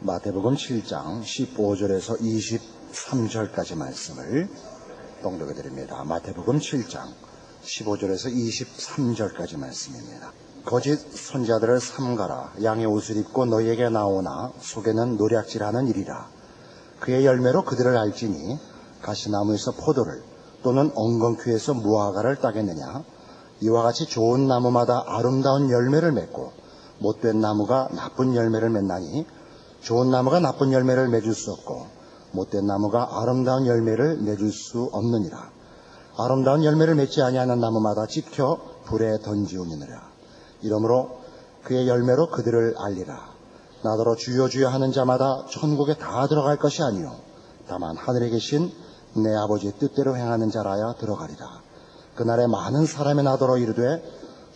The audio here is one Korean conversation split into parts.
마태복음 7장 15절에서 23절까지 말씀을 봉독해 드립니다. 마태복음 7장 15절에서 23절까지 말씀입니다. 거짓 선지자들을 삼가라. 양의 옷을 입고 너희에게 나오나 속에는 노략질하는 일이라. 그의 열매로 그들을 알지니 가시나무에서 포도를 또는 엉겅퀴에서 무화과를 따겠느냐. 이와 같이 좋은 나무마다 아름다운 열매를 맺고 못된 나무가 나쁜 열매를 맺나니 좋은 나무가 나쁜 열매를 맺을 수 없고 못된 나무가 아름다운 열매를 맺을 수 없느니라. 아름다운 열매를 맺지 아니하는 나무마다 찍혀 불에 던지우니라. 이러므로 그의 열매로 그들을 알리라. 나더러 주여 주여 하는 자마다 천국에 다 들어갈 것이 아니요 다만 하늘에 계신 내 아버지의 뜻대로 행하는 자라야 들어가리라. 그날에 많은 사람이 나더러 이르되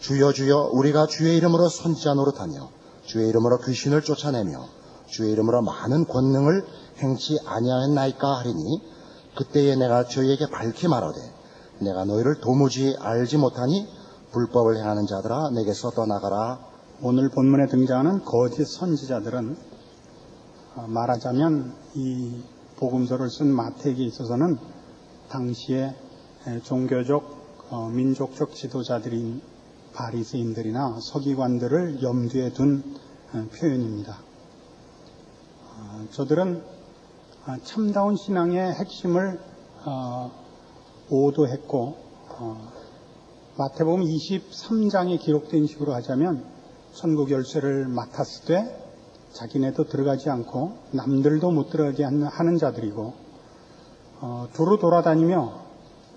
주여 주여 우리가 주의 이름으로 선지자 노릇하며 주의 이름으로 귀신을 쫓아내며 주의 이름으로 많은 권능을 행치 아니하였나이까 하리니 그때에 내가 저희에게 밝히 말하되 내가 너희를 도무지 알지 못하니 불법을 행하는 자들아 내게서 떠나가라. 오늘 본문에 등장하는 거짓 선지자들은 말하자면 이 복음서를 쓴 마태에게 있어서는 당시에 종교적 민족적 지도자들인 바리새인들이나 서기관들을 염두에 둔 표현입니다. 저들은 참다운 신앙의 핵심을 오도했고 마태복음 23장에 기록된 식으로 하자면 천국 열쇠를 맡았을 때 자기네도 들어가지 않고 남들도 못 들어가게 하는 자들이고 두루 돌아다니며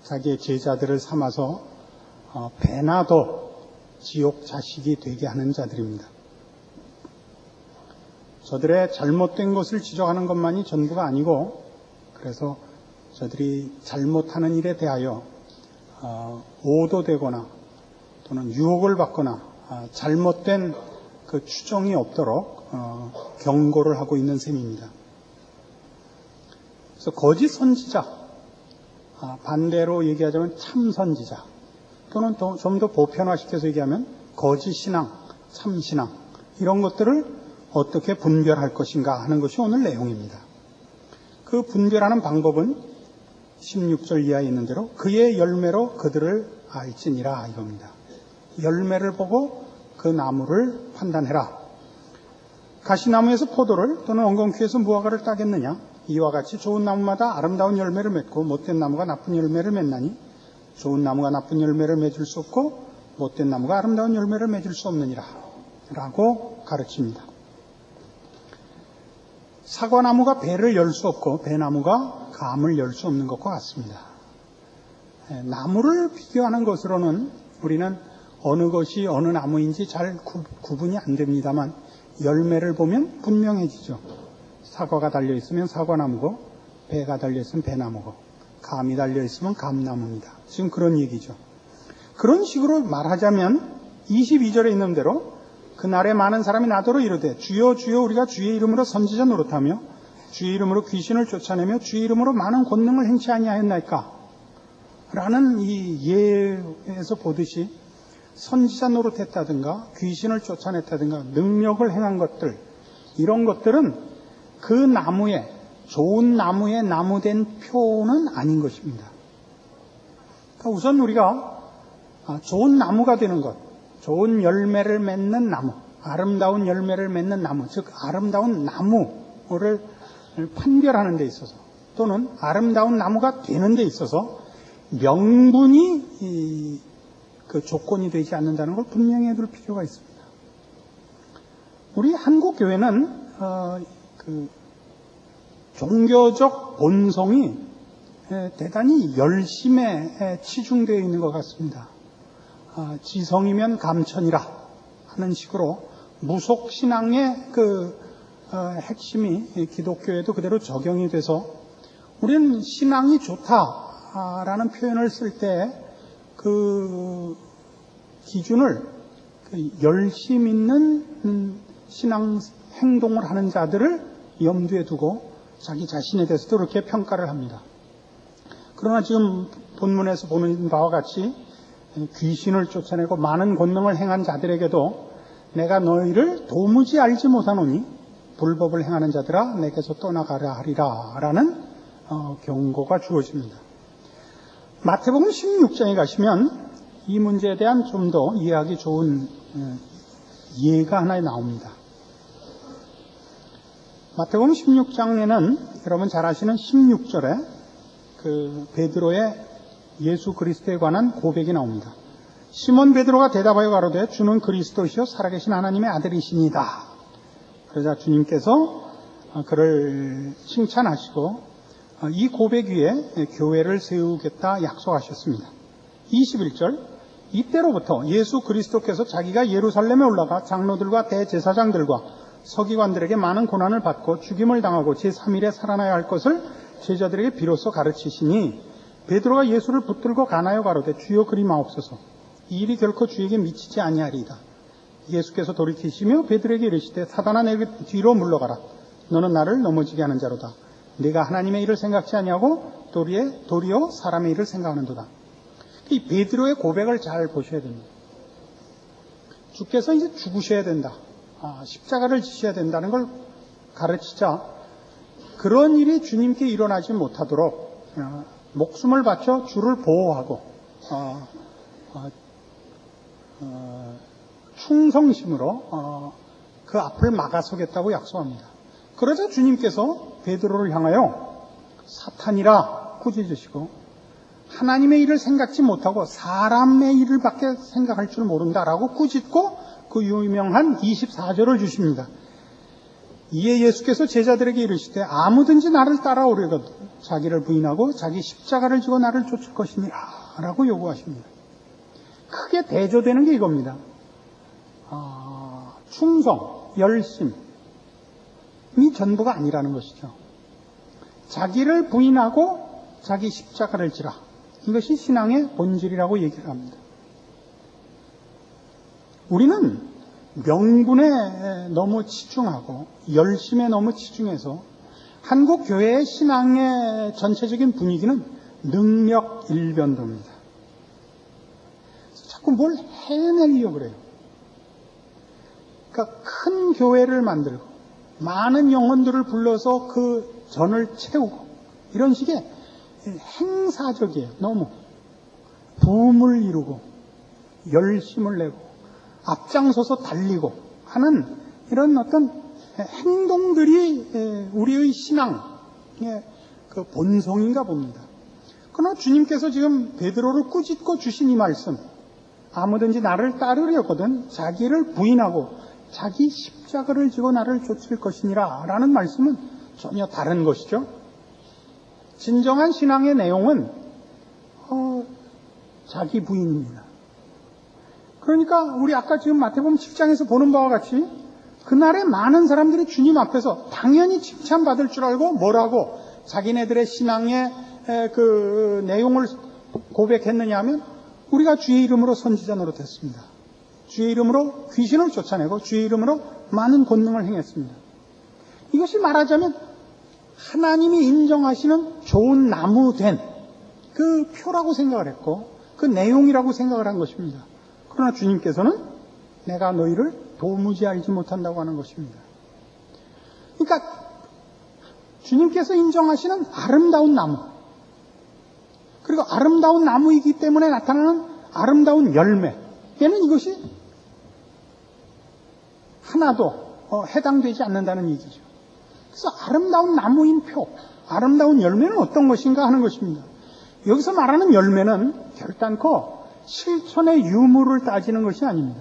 자기의 제자들을 삼아서 배나도 지옥 자식이 되게 하는 자들입니다. 저들의 잘못된 것을 지적하는 것만이 전부가 아니고 그래서 저들이 잘못하는 일에 대하여 오도되거나 또는 유혹을 받거나 잘못된 그 추정이 없도록 경고를 하고 있는 셈입니다. 그래서 거짓 선지자, 반대로 얘기하자면 참 선지자 또는 좀 더 보편화시켜서 얘기하면 거짓 신앙, 참 신앙 이런 것들을 어떻게 분별할 것인가 하는 것이 오늘 내용입니다. 그 분별하는 방법은 16절 이하에 있는 대로 그의 열매로 그들을 알지니라 이겁니다. 열매를 보고 그 나무를 판단해라. 가시나무에서 포도를 또는 엉겅퀴에서 무화과를 따겠느냐. 이와 같이 좋은 나무마다 아름다운 열매를 맺고 못된 나무가 나쁜 열매를 맺나니 좋은 나무가 나쁜 열매를 맺을 수 없고 못된 나무가 아름다운 열매를 맺을 수 없느니라 라고 가르칩니다. 사과나무가 배를 열 수 없고 배나무가 감을 열 수 없는 것과 같습니다. 나무를 비교하는 것으로는 우리는 어느 것이 어느 나무인지 잘 구분이 안 됩니다만 열매를 보면 분명해지죠. 사과가 달려있으면 사과나무고 배가 달려있으면 배나무고 감이 달려있으면 감나무입니다. 지금 그런 얘기죠. 그런 식으로 말하자면 22절에 있는 대로 그날에 많은 사람이 나더러 이르되 주여 주여 우리가 주의 이름으로 선지자 노릇하며 주의 이름으로 귀신을 쫓아내며 주의 이름으로 많은 권능을 행치 아니하였나이까 라는 이 예에서 보듯이 선지자 노릇했다든가 귀신을 쫓아냈다든가 능력을 행한 것들 이런 것들은 그 나무에 좋은 나무에 나무된 표는 아닌 것입니다. 그러니까 우선 우리가 좋은 나무가 되는 것 좋은 열매를 맺는 나무, 아름다운 열매를 맺는 나무, 즉 아름다운 나무를 판별하는 데 있어서 또는 아름다운 나무가 되는 데 있어서 명분이 그 조건이 되지 않는다는 걸 분명히 해둘 필요가 있습니다. 우리 한국 교회는 그 종교적 본성이 대단히 열심에 치중되어 있는 것 같습니다. 지성이면 감천이라 하는 식으로 무속신앙의 그 핵심이 기독교에도 그대로 적용이 돼서 우리는 신앙이 좋다라는 표현을 쓸 때 그 기준을 열심 있는 신앙 행동을 하는 자들을 염두에 두고 자기 자신에 대해서도 그렇게 평가를 합니다. 그러나 지금 본문에서 보는 바와 같이 귀신을 쫓아내고 많은 권능을 행한 자들에게도 내가 너희를 도무지 알지 못하노니 불법을 행하는 자들아 내게서 떠나가라 하리라 라는 경고가 주어집니다. 마태복음 16장에 가시면 이 문제에 대한 좀 더 이해하기 좋은 예가 하나 나옵니다. 마태복음 16장에는 여러분 잘 아시는 16절에 그 베드로의 예수 그리스도에 관한 고백이 나옵니다. 시몬 베드로가 대답하여 가로되 주는 그리스도시요 살아계신 하나님의 아들이시니다. 그러자 주님께서 그를 칭찬하시고 이 고백 위에 교회를 세우겠다 약속하셨습니다. 21절 이때로부터 예수 그리스도께서 자기가 예루살렘에 올라가 장로들과 대제사장들과 서기관들에게 많은 고난을 받고 죽임을 당하고 제3일에 살아나야 할 것을 제자들에게 비로소 가르치시니 베드로가 예수를 붙들고 가나요 가로되 주여 그리 마옵소서 이 일이 결코 주에게 미치지 아니하리이다. 예수께서 돌이키시며 베드로에게 이르시되 사단아 내 뒤로 물러가라. 너는 나를 넘어지게 하는 자로다. 내가 하나님의 일을 생각지 아니하고 도리어 사람의 일을 생각하는도다. 이 베드로의 고백을 잘 보셔야 됩니다. 주께서 이제 죽으셔야 된다. 십자가를 지셔야 된다는 걸 가르치자 그런 일이 주님께 일어나지 못하도록 목숨을 바쳐 주를 보호하고 충성심으로 그 앞을 막아서겠다고 약속합니다. 그러자 주님께서 베드로를 향하여 사탄이라 꾸짖으시고 하나님의 일을 생각지 못하고 사람의 일을 밖에 생각할 줄 모른다라고 꾸짖고 그 유명한 24절을 주십니다. 이에 예수께서 제자들에게 이르시되 아무든지 나를 따라오려거든 자기를 부인하고 자기 십자가를 지고 나를 쫓을 것이니라 라고 요구하십니다. 크게 대조되는 게 이겁니다. 충성, 열심이 전부가 아니라는 것이죠. 자기를 부인하고 자기 십자가를 지라. 이것이 신앙의 본질이라고 얘기를 합니다. 우리는 명분에 너무 치중하고 열심에 너무 치중해서 한국 교회의 신앙의 전체적인 분위기는 능력 일변도입니다. 자꾸 뭘 해내려고 그래요. 그러니까 큰 교회를 만들고 많은 영혼들을 불러서 그 전을 채우고 이런 식의 행사적이에요. 너무 부음을 이루고 열심을 내고 앞장서서 달리고 하는 이런 어떤 행동들이 우리의 신앙의 그 본성인가 봅니다. 그러나 주님께서 지금 베드로를 꾸짖고 주신 이 말씀 아무든지 나를 따르려거든 자기를 부인하고 자기 십자가를 지고 나를 쫓을 것이니라 라는 말씀은 전혀 다른 것이죠. 진정한 신앙의 내용은 자기 부인입니다. 그러니까 우리 아까 지금 마태복음 7장에서 보는 바와 같이 그날에 많은 사람들이 주님 앞에서 당연히 칭찬받을 줄 알고 뭐라고 자기네들의 신앙의 그 내용을 고백했느냐 하면 우리가 주의 이름으로 선지자 노릇했습니다. 주의 이름으로 귀신을 쫓아내고 주의 이름으로 많은 권능을 행했습니다. 이것이 말하자면 하나님이 인정하시는 좋은 나무된 그 표라고 생각을 했고 그 내용이라고 생각을 한 것입니다. 그러나 주님께서는 내가 너희를 도무지 알지 못한다고 하는 것입니다. 그러니까 주님께서 인정하시는 아름다운 나무 그리고 아름다운 나무이기 때문에 나타나는 아름다운 열매 얘는 이것이 하나도 해당되지 않는다는 얘기죠. 그래서 아름다운 나무인 표, 아름다운 열매는 어떤 것인가 하는 것입니다. 여기서 말하는 열매는 결단코 실천의 유무를 따지는 것이 아닙니다.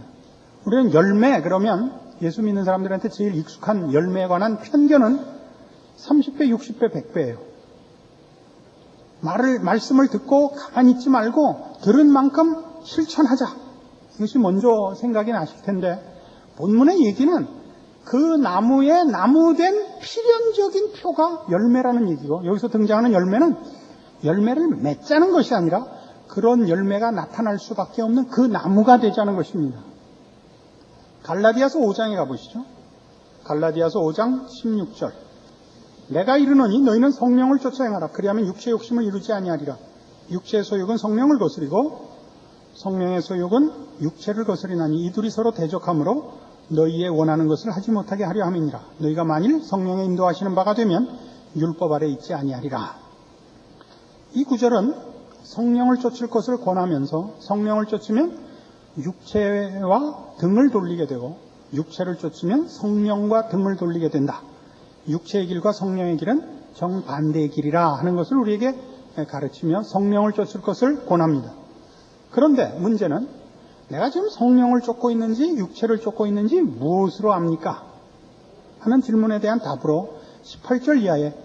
우리는 열매 그러면 예수 믿는 사람들한테 제일 익숙한 열매에 관한 편견은 30배, 60배, 100배예요. 말씀을 듣고 가만히 있지 말고 들은 만큼 실천하자. 이것이 먼저 생각이 나실 텐데 본문의 얘기는 그 나무에 나무된 필연적인 표가 열매라는 얘기고 여기서 등장하는 열매는 열매를 맺자는 것이 아니라 그런 열매가 나타날 수밖에 없는 그 나무가 되자는 것입니다. 갈라디아서 5장에 가보시죠. 갈라디아서 5장 16절 내가 이르노니 너희는 성령을 쫓아 행하라. 그리하면 육체의 욕심을 이루지 아니하리라. 육체의 소욕은 성령을 거스리고 성령의 소욕은 육체를 거스리나니 이 둘이 서로 대적하므로 너희의 원하는 것을 하지 못하게 하려 함이니라. 너희가 만일 성령의 인도하시는 바가 되면 율법 아래 있지 아니하리라. 이 구절은 성령을 쫓을 것을 권하면서 성령을 쫓으면 육체와 등을 돌리게 되고 육체를 쫓으면 성령과 등을 돌리게 된다. 육체의 길과 성령의 길은 정반대의 길이라 하는 것을 우리에게 가르치며 성령을 쫓을 것을 권합니다. 그런데 문제는 내가 지금 성령을 쫓고 있는지 육체를 쫓고 있는지 무엇으로 압니까? 하는 질문에 대한 답으로 18절 이하에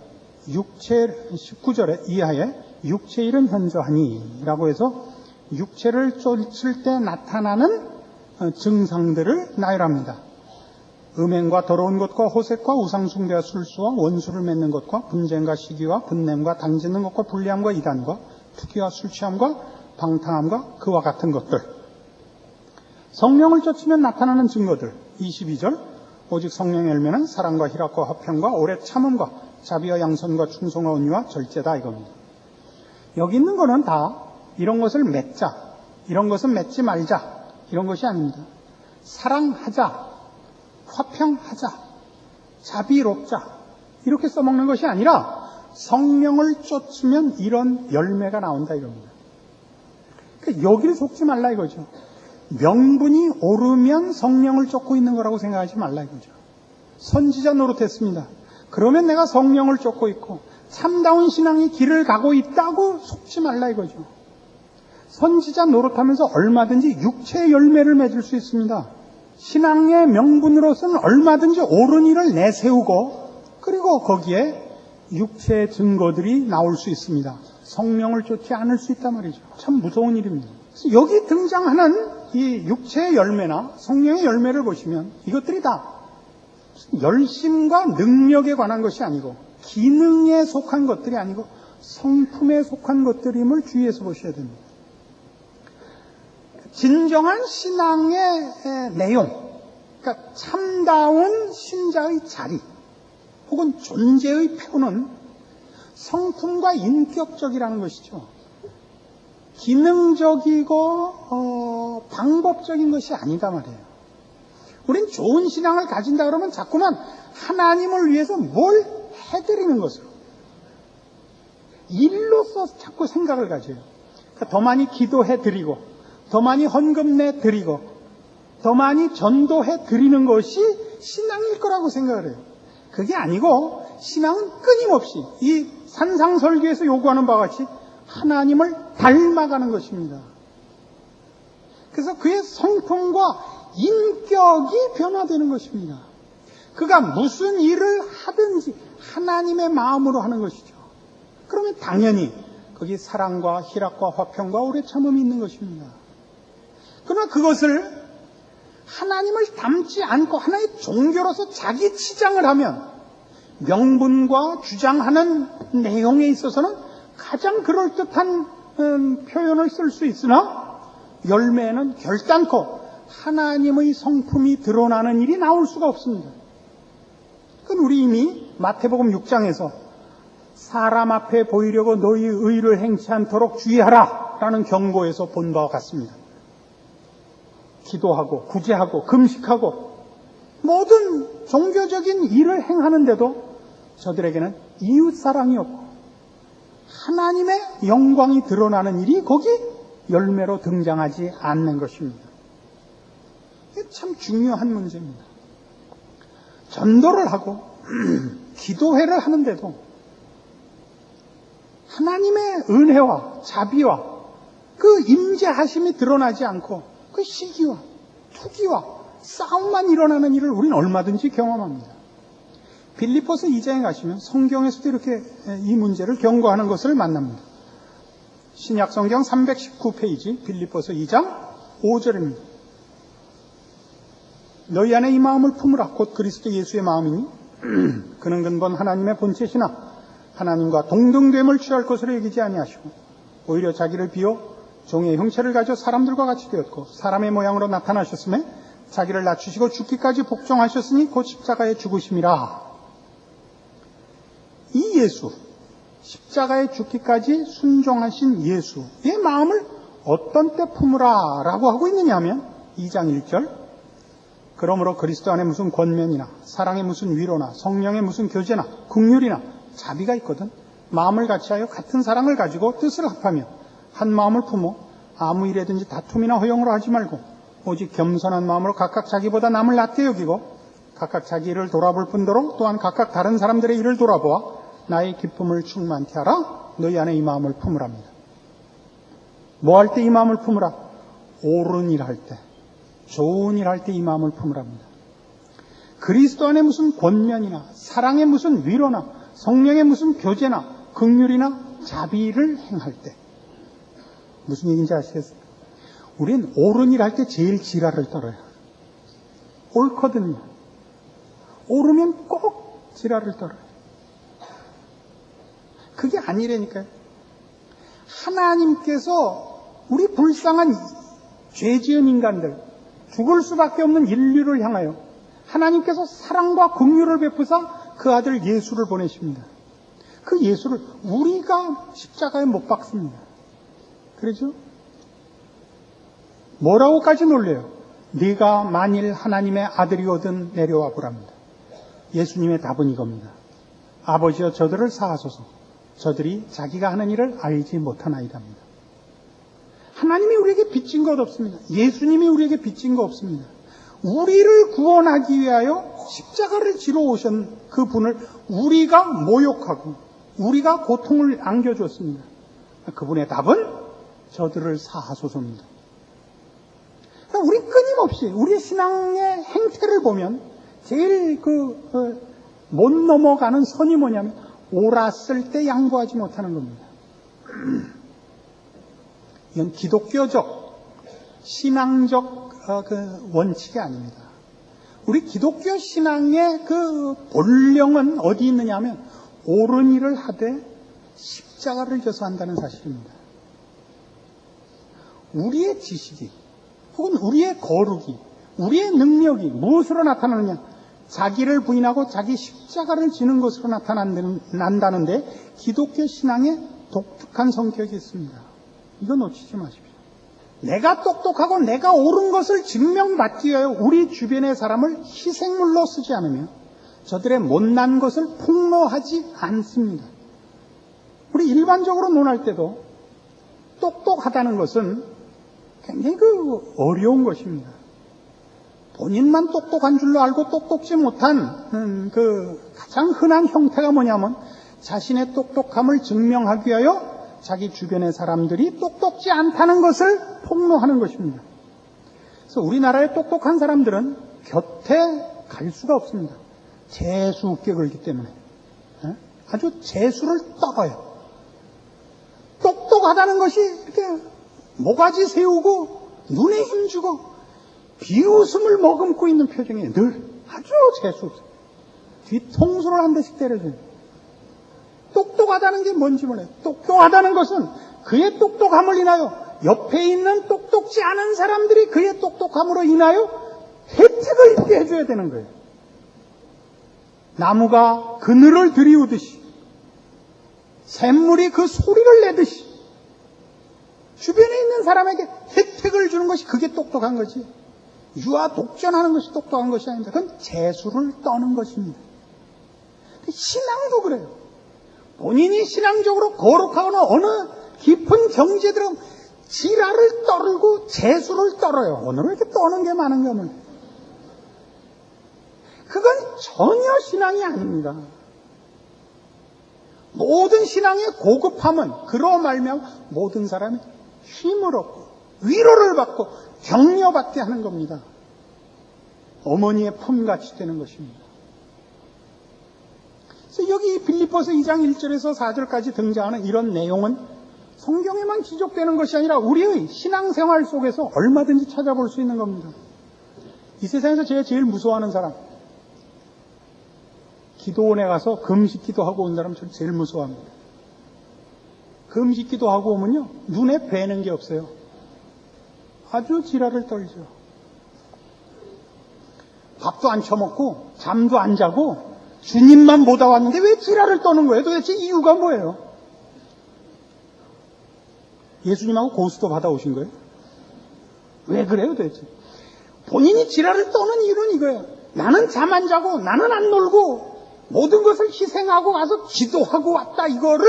19절에 이하에 육체의 일은 현저하니 라고 해서 육체를 쫓을 때 나타나는 증상들을 나열합니다. 음행과 더러운 것과 호색과 우상숭배와 술수와 원수를 맺는 것과 분쟁과 시기와 분냄과 당짓는 것과 불리함과 이단과 투기와 술취함과 방탕함과 그와 같은 것들. 성령을 쫓으면 나타나는 증거들. 22절 오직 성령의 열매는 사랑과 희락과 화평과 오래 참음과 자비와 양선과 충성과 온유와 절제다 이겁니다. 여기 있는 거는 다 이런 것을 맺자, 이런 것은 맺지 말자 이런 것이 아닙니다. 사랑하자, 화평하자, 자비롭자 이렇게 써먹는 것이 아니라 성령을 쫓으면 이런 열매가 나온다 이겁니다. 그러니까 여기를 속지 말라 이거죠. 명분이 오르면 성령을 쫓고 있는 거라고 생각하지 말라 이거죠. 선지자 노릇했습니다. 그러면 내가 성령을 쫓고 있고 참다운 신앙의 길을 가고 있다고 속지 말라 이거죠. 선지자 노릇하면서 얼마든지 육체의 열매를 맺을 수 있습니다. 신앙의 명분으로서는 얼마든지 옳은 일을 내세우고 그리고 거기에 육체의 증거들이 나올 수 있습니다. 성령을 쫓지 않을 수 있단 말이죠. 참 무서운 일입니다. 그래서 여기 등장하는 이 육체의 열매나 성령의 열매를 보시면 이것들이 다 열심과 능력에 관한 것이 아니고 기능에 속한 것들이 아니고 성품에 속한 것들임을 주의해서 보셔야 됩니다. 진정한 신앙의 내용, 그러니까 참다운 신자의 자리 혹은 존재의 표는 성품과 인격적이라는 것이죠. 기능적이고 방법적인 것이 아니다 말이에요. 우린 좋은 신앙을 가진다 그러면 자꾸만 하나님을 위해서 뭘 해드리는 것으로 일로서 자꾸 생각을 가져요. 그러니까 더 많이 기도해드리고 더 많이 헌금 내드리고 더 많이 전도해드리는 것이 신앙일 거라고 생각을 해요. 그게 아니고 신앙은 끊임없이 이 산상설교에서 요구하는 바와 같이 하나님을 닮아가는 것입니다. 그래서 그의 성품과 인격이 변화되는 것입니다. 그가 무슨 일을 하든지 하나님의 마음으로 하는 것이죠. 그러면 당연히 거기 사랑과 희락과 화평과 오래 참음이 있는 것입니다. 그러나 그것을 하나님을 닮지 않고 하나의 종교로서 자기 치장을 하면 명분과 주장하는 내용에 있어서는 가장 그럴듯한 표현을 쓸 수 있으나 열매는 결단코 하나님의 성품이 드러나는 일이 나올 수가 없습니다. 그건 우리 이미 마태복음 6장에서 사람 앞에 보이려고 너희 의를 행치 않도록 주의하라 라는 경고에서 본 바와 같습니다. 기도하고 구제하고 금식하고 모든 종교적인 일을 행하는데도 저들에게는 이웃사랑이 없고 하나님의 영광이 드러나는 일이 거기 열매로 등장하지 않는 것입니다. 이게 참 중요한 문제입니다. 전도를 하고 기도회를 하는데도 하나님의 은혜와 자비와 그 임재하심이 드러나지 않고 그 시기와 투기와 싸움만 일어나는 일을 우리는 얼마든지 경험합니다. 빌립보서 2장에 가시면 성경에서도 이렇게 이 문제를 경고하는 것을 만납니다. 신약성경 319페이지 빌립보서 2장 5절입니다. 너희 안에 이 마음을 품으라 곧 그리스도 예수의 마음이니 그는 근본 하나님의 본체시나 하나님과 동등됨을 취할 것으로 여기지 아니하시고 오히려 자기를 비워 종의 형체를 가져 사람들과 같이 되었고 사람의 모양으로 나타나셨음에 자기를 낮추시고 죽기까지 복종하셨으니 곧 십자가에 죽으심이라. 이 예수, 십자가에 죽기까지 순종하신 예수의 마음을 어떤 때 품으라 라고 하고 있느냐 하면 2장 1절 그러므로 그리스도 안에 무슨 권면이나 사랑의 무슨 위로나 성령의 무슨 교제나 긍휼이나 자비가 있거든 마음을 같이하여 같은 사랑을 가지고 뜻을 합하며 한 마음을 품어 아무 일에든지 다툼이나 허용으로 하지 말고 오직 겸손한 마음으로 각각 자기보다 남을 낮게 여기고 각각 자기 일을 돌아볼 뿐더러 또한 각각 다른 사람들의 일을 돌아보아 나의 기쁨을 충만케 하라. 너희 안에 이 마음을 품으랍니다. 뭐 할 때 이 마음을 품으라? 옳은 일 할 때, 좋은 일 할 때 이 마음을 품으랍니다. 그리스도 안에 무슨 권면이나 사랑의 무슨 위로나 성령의 무슨 교제나 긍휼이나 자비를 행할 때 무슨 얘기인지 아시겠어요? 우린 옳은 일 할 때 제일 지랄을 떨어요. 옳거든요. 옳으면 꼭 지랄을 떨어요. 그게 아니라니까요. 하나님께서 우리 불쌍한 죄 지은 인간들, 죽을 수밖에 없는 인류를 향하여 하나님께서 사랑과 긍휼을 베푸사 그 아들 예수를 보내십니다. 그 예수를 우리가 십자가에 못 박습니다. 그렇죠? 뭐라고까지 놀래요? 네가 만일 하나님의 아들이거든 내려와 보랍니다. 예수님의 답은 이겁니다. 아버지여 저들을 사하소서. 저들이 자기가 하는 일을 알지 못하나이답니다. 하나님이 우리에게 빚진 것 없습니다. 예수님이 우리에게 빚진 것 없습니다. 우리를 구원하기 위하여 십자가를 지러 오신 그 분을 우리가 모욕하고 우리가 고통을 안겨줬습니다. 그분의 답은 저들을 사하소서입니다. 우리 끊임없이 우리 신앙의 행태를 보면 제일 못 넘어가는 선이 뭐냐면 옳았을 때 양보하지 못하는 겁니다. 이건 기독교적, 신앙적 원칙이 아닙니다. 우리 기독교 신앙의 그 본령은 어디 있느냐 하면 옳은 일을 하되 십자가를 져서 한다는 사실입니다. 우리의 지식이 혹은 우리의 거룩이, 우리의 능력이 무엇으로 나타나느냐? 자기를 부인하고 자기 십자가를 지는 것으로 나타난다는데 기독교 신앙에 독특한 성격이 있습니다. 이거 놓치지 마십시오. 내가 똑똑하고 내가 옳은 것을 증명받기 위하여 우리 주변의 사람을 희생물로 쓰지 않으며 저들의 못난 것을 폭로하지 않습니다. 우리 일반적으로 논할 때도 똑똑하다는 것은 굉장히 어려운 것입니다. 본인만 똑똑한 줄로 알고 똑똑지 못한 가장 흔한 형태가 뭐냐면 자신의 똑똑함을 증명하기 위하여 자기 주변의 사람들이 똑똑지 않다는 것을 폭로하는 것입니다. 그래서 우리나라의 똑똑한 사람들은 곁에 갈 수가 없습니다. 재수 웃게 걸기 때문에. 아주 재수를 떨어요. 똑똑하다는 것이 이렇게 모가지 세우고 눈에 힘주고 비웃음을 머금고 있는 표정이 늘 아주 재수 없어요. 뒤통수를 한 대씩 때려줘요. 똑똑하다는 게 뭔지 몰라요. 똑똑하다는 것은 그의 똑똑함을 인하여 옆에 있는 똑똑지 않은 사람들이 그의 똑똑함으로 인하여 혜택을 입게 해줘야 되는 거예요. 나무가 그늘을 들이우듯이 샘물이 그 소리를 내듯이 주변에 있는 사람에게 혜택을 주는 것이 그게 똑똑한 거지. 유아 독전하는 것이 똑똑한 것이 아닙니다. 그건 재수를 떠는 것입니다. 신앙도 그래요. 본인이 신앙적으로 거룩하거나 어느 깊은 경지에 들어가면 지랄을 떨고 재수를 떨어요. 오늘은 이렇게 떠는 게 많은가 몰라요. 그건 전혀 신앙이 아닙니다. 모든 신앙의 고급함은 그로 말미암아 모든 사람이 힘을 얻고 위로를 받고 격려받게 하는 겁니다. 어머니의 품같이 되는 것입니다. 그래서 여기 빌립보서 2장 1절에서 4절까지 등장하는 이런 내용은 성경에만 지적되는 것이 아니라 우리의 신앙생활 속에서 얼마든지 찾아볼 수 있는 겁니다. 이 세상에서 제가 제일 무서워하는 사람, 기도원에 가서 금식기도 하고 온 사람 저는 제일 무서워합니다. 금식기도 하고 오면요 눈에 뵈는 게 없어요. 아주 지랄을 떨죠. 밥도 안 처먹고 잠도 안 자고 주님만 보다 왔는데 왜 지랄을 떠는 거예요? 도대체 이유가 뭐예요? 예수님하고 고스톱 받아오신 거예요? 왜 그래요 도대체? 본인이 지랄을 떠는 이유는 이거예요. 나는 잠 안 자고 나는 안 놀고 모든 것을 희생하고 와서 기도하고 왔다. 이거를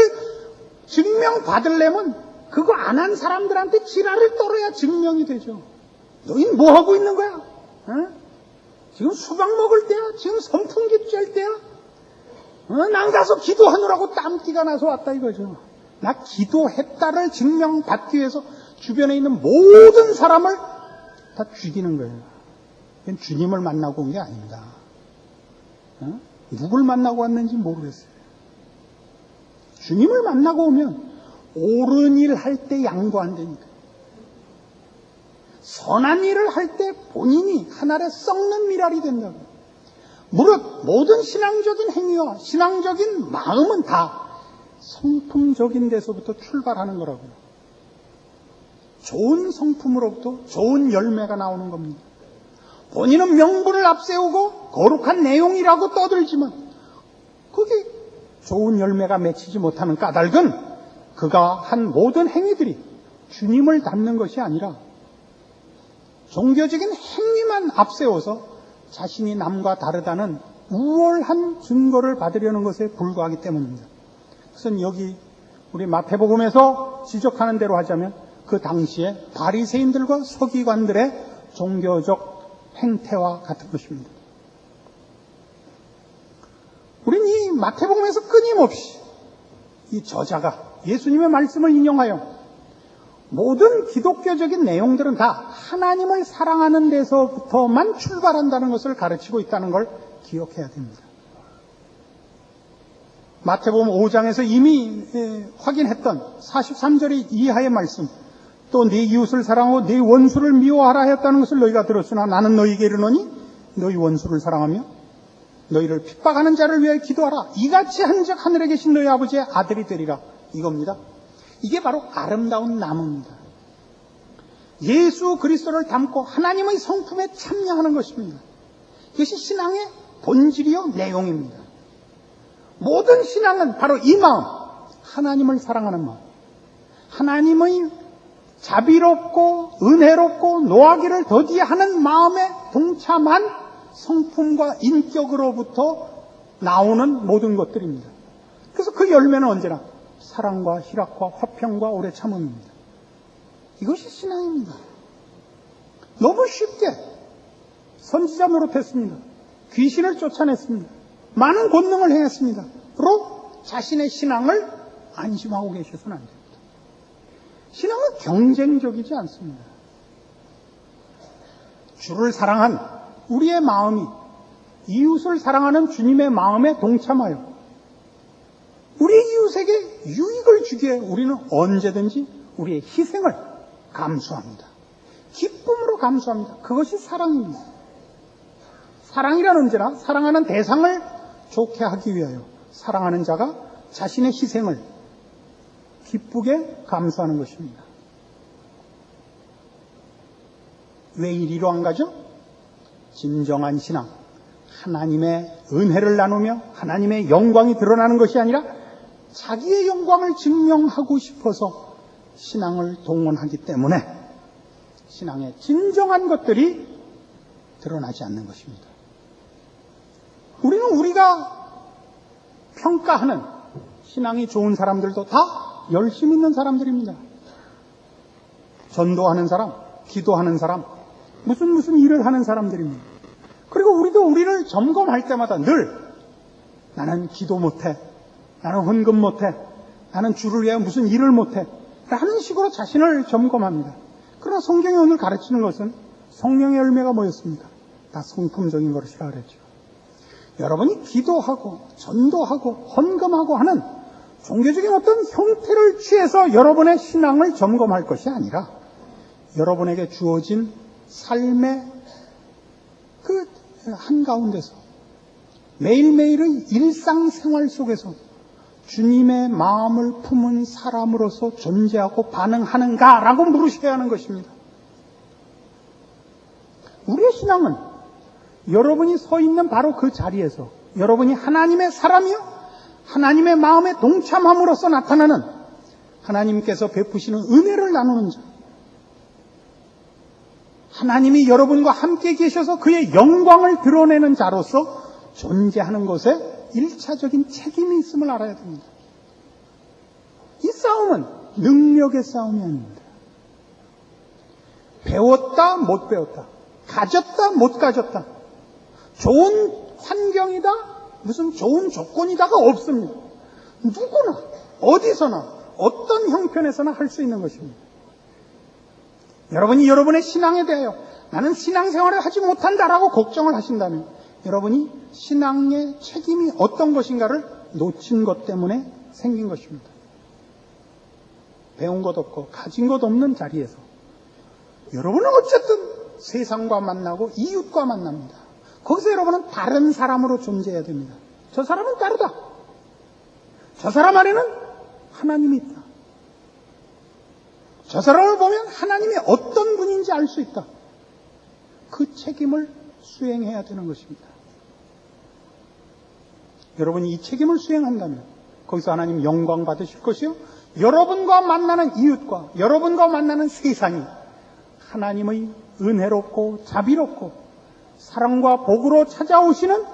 증명받으려면 그거 안 한 사람들한테 지랄을 떨어야 증명이 되죠. 너희는 뭐 하고 있는 거야? 어? 지금 수박 먹을 때야? 지금 선풍기 쬐을 때야? 난 가서 기도하느라고 땀띠가 나서 왔다 이거죠. 나 기도했다를 증명받기 위해서 주변에 있는 모든 사람을 다 죽이는 거예요. 그건 주님을 만나고 온 게 아닙니다. 누굴 만나고 왔는지 모르겠어요. 주님을 만나고 오면 옳은 일 할 때 양보한다니까. 선한 일을 할 때 본인이 하늘에 썩는 미랄이 된다고. 무릇 모든 신앙적인 행위와 신앙적인 마음은 다 성품적인 데서부터 출발하는 거라고요. 좋은 성품으로부터 좋은 열매가 나오는 겁니다. 본인은 명분을 앞세우고 거룩한 내용이라고 떠들지만 그게 좋은 열매가 맺히지 못하는 까닭은 그가 한 모든 행위들이 주님을 닮는 것이 아니라 종교적인 행위만 앞세워서 자신이 남과 다르다는 우월한 증거를 받으려는 것에 불과하기 때문입니다. 그래서 여기 우리 마태복음에서 지적하는 대로 하자면 그 당시에 바리새인들과 서기관들의 종교적 행태와 같은 것입니다. 우리는 이 마태복음에서 끊임없이 이 저자가 예수님의 말씀을 인용하여 모든 기독교적인 내용들은 다 하나님을 사랑하는 데서부터만 출발한다는 것을 가르치고 있다는 걸 기억해야 됩니다. 마태복음 5장에서 이미 확인했던 43절 이하의 말씀, 또 네 이웃을 사랑하고 네 원수를 미워하라 했다는 것을 너희가 들었으나 나는 너희에게 이르노니 너희 원수를 사랑하며 너희를 핍박하는 자를 위하여 기도하라. 이같이 한즉 하늘에 계신 너희 아버지의 아들이 되리라. 이겁니다. 이게 바로 아름다운 나무입니다. 예수 그리스도를 담고 하나님의 성품에 참여하는 것입니다. 이것이 신앙의 본질이요 내용입니다. 모든 신앙은 바로 이 마음, 하나님을 사랑하는 마음, 하나님의 자비롭고 은혜롭고 노하기를 더디하는 마음에 동참한 성품과 인격으로부터 나오는 모든 것들입니다. 그래서 그 열매는 언제나 사랑과 희락과 화평과 오래 참음입니다. 이것이 신앙입니다. 너무 쉽게 선지자 노릇했습니다. 귀신을 쫓아냈습니다. 많은 권능을 행했습니다. 로 자신의 신앙을 안심하고 계셔서는 안 됩니다. 신앙은 경쟁적이지 않습니다. 주를 사랑한 우리의 마음이 이웃을 사랑하는 주님의 마음에 동참하여 우리 이웃에게 유익을 주기에 우리는 언제든지 우리의 희생을 감수합니다. 기쁨으로 감수합니다. 그것이 사랑입니다. 사랑이란 언제나 사랑하는 대상을 좋게 하기 위하여 사랑하는 자가 자신의 희생을 기쁘게 감수하는 것입니다. 왜 이리로 안 가죠? 진정한 신앙, 하나님의 은혜를 나누며 하나님의 영광이 드러나는 것이 아니라 자기의 영광을 증명하고 싶어서 신앙을 동원하기 때문에 신앙의 진정한 것들이 드러나지 않는 것입니다. 우리는 우리가 평가하는 신앙이 좋은 사람들도 다 열심히 있는 사람들입니다. 전도하는 사람, 기도하는 사람, 무슨 일을 하는 사람들입니다. 그리고 우리도 우리를 점검할 때마다 늘 나는 기도 못해, 나는 헌금 못해, 나는 주를 위해 무슨 일을 못해 라는 식으로 자신을 점검합니다. 그러나 성경이 오늘 가르치는 것은 성령의 열매가 뭐였습니까? 다 성품적인 것이라 그랬죠. 여러분이 기도하고 전도하고 헌금하고 하는 종교적인 어떤 형태를 취해서 여러분의 신앙을 점검할 것이 아니라 여러분에게 주어진 삶의 그 한가운데서 매일매일의 일상생활 속에서 주님의 마음을 품은 사람으로서 존재하고 반응하는가라고 물으셔야 하는 것입니다. 우리의 신앙은 여러분이 서 있는 바로 그 자리에서 여러분이 하나님의 사람이요 하나님의 마음에 동참함으로써 나타나는 하나님께서 베푸시는 은혜를 나누는 자, 하나님이 여러분과 함께 계셔서 그의 영광을 드러내는 자로서 존재하는 것에 일차적인 책임이 있음을 알아야 됩니다. 이 싸움은 능력의 싸움이 아닙니다. 배웠다, 못 배웠다. 가졌다, 못 가졌다. 좋은 환경이다, 무슨 좋은 조건이다가 없습니다. 누구나, 어디서나, 어떤 형편에서나 할 수 있는 것입니다. 여러분이 여러분의 신앙에 대하여 나는 신앙생활을 하지 못한다라고 걱정을 하신다면 여러분이 신앙의 책임이 어떤 것인가를 놓친 것 때문에 생긴 것입니다. 배운 것 없고 가진 것 없는 자리에서 여러분은 어쨌든 세상과 만나고 이웃과 만납니다. 거기서 여러분은 다른 사람으로 존재해야 됩니다. 저 사람은 다르다. 저 사람 안에는 하나님이 있다. 저 사람을 보면 하나님이 어떤 분인지 알 수 있다. 그 책임을 수행해야 되는 것입니다. 여러분이 이 책임을 수행한다면 거기서 하나님 영광 받으실 것이요, 여러분과 만나는 이웃과 여러분과 만나는 세상이 하나님의 은혜롭고 자비롭고 사랑과 복으로 찾아오시는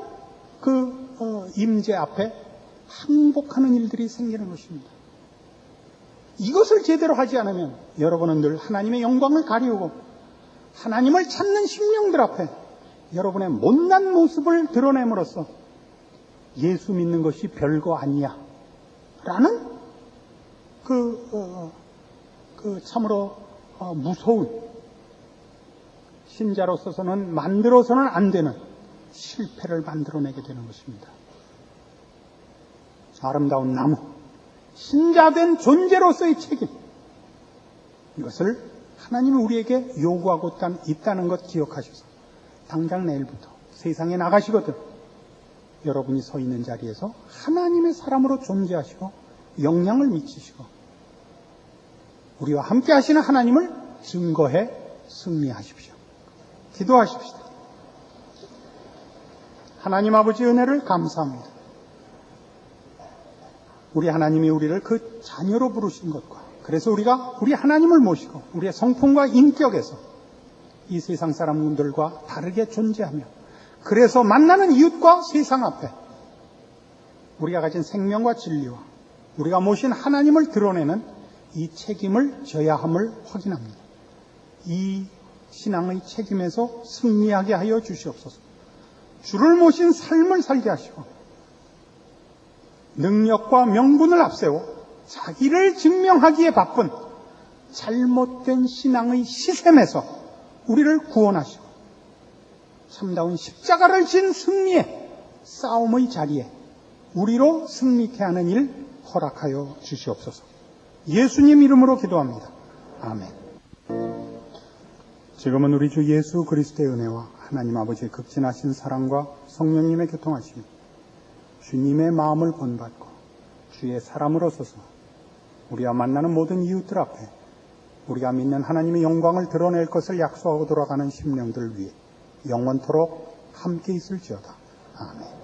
그 임재 앞에 항복하는 일들이 생기는 것입니다. 이것을 제대로 하지 않으면 여러분은 늘 하나님의 영광을 가리우고 하나님을 찾는 심령들 앞에 여러분의 못난 모습을 드러냄으로써 예수 믿는 것이 별거 아니야 라는 참으로 무서운, 신자로서는 만들어서는 안 되는 실패를 만들어내게 되는 것입니다. 아름다운 나무, 신자된 존재로서의 책임, 이것을 하나님이 우리에게 요구하고 있다는 것 기억하셔서 당장 내일부터 세상에 나가시거든 여러분이 서 있는 자리에서 하나님의 사람으로 존재하시고 영향을 미치시고 우리와 함께 하시는 하나님을 증거해 승리하십시오. 기도하십시다. 하나님 아버지 은혜를 감사합니다. 우리 하나님이 우리를 그 자녀로 부르신 것과 그래서 우리가 우리 하나님을 모시고 우리의 성품과 인격에서 이 세상 사람들과 다르게 존재하며 그래서 만나는 이웃과 세상 앞에 우리가 가진 생명과 진리와 우리가 모신 하나님을 드러내는 이 책임을 져야 함을 확인합니다. 이 신앙의 책임에서 승리하게 하여 주시옵소서. 주를 모신 삶을 살게 하시고 능력과 명분을 앞세워 자기를 증명하기에 바쁜 잘못된 신앙의 시샘에서 우리를 구원하시고 참다운 십자가를 진 승리의 싸움의 자리에 우리로 승리케 하는 일 허락하여 주시옵소서. 예수님 이름으로 기도합니다. 아멘. 지금은 우리 주 예수 그리스도의 은혜와 하나님 아버지의 극진하신 사랑과 성령님의 교통하심이 주님의 마음을 본받고 주의 사람으로 서서 우리와 만나는 모든 이웃들 앞에 우리가 믿는 하나님의 영광을 드러낼 것을 약속하고 돌아가는 심령들 위해 영원토록 함께 있을지어다. 아멘.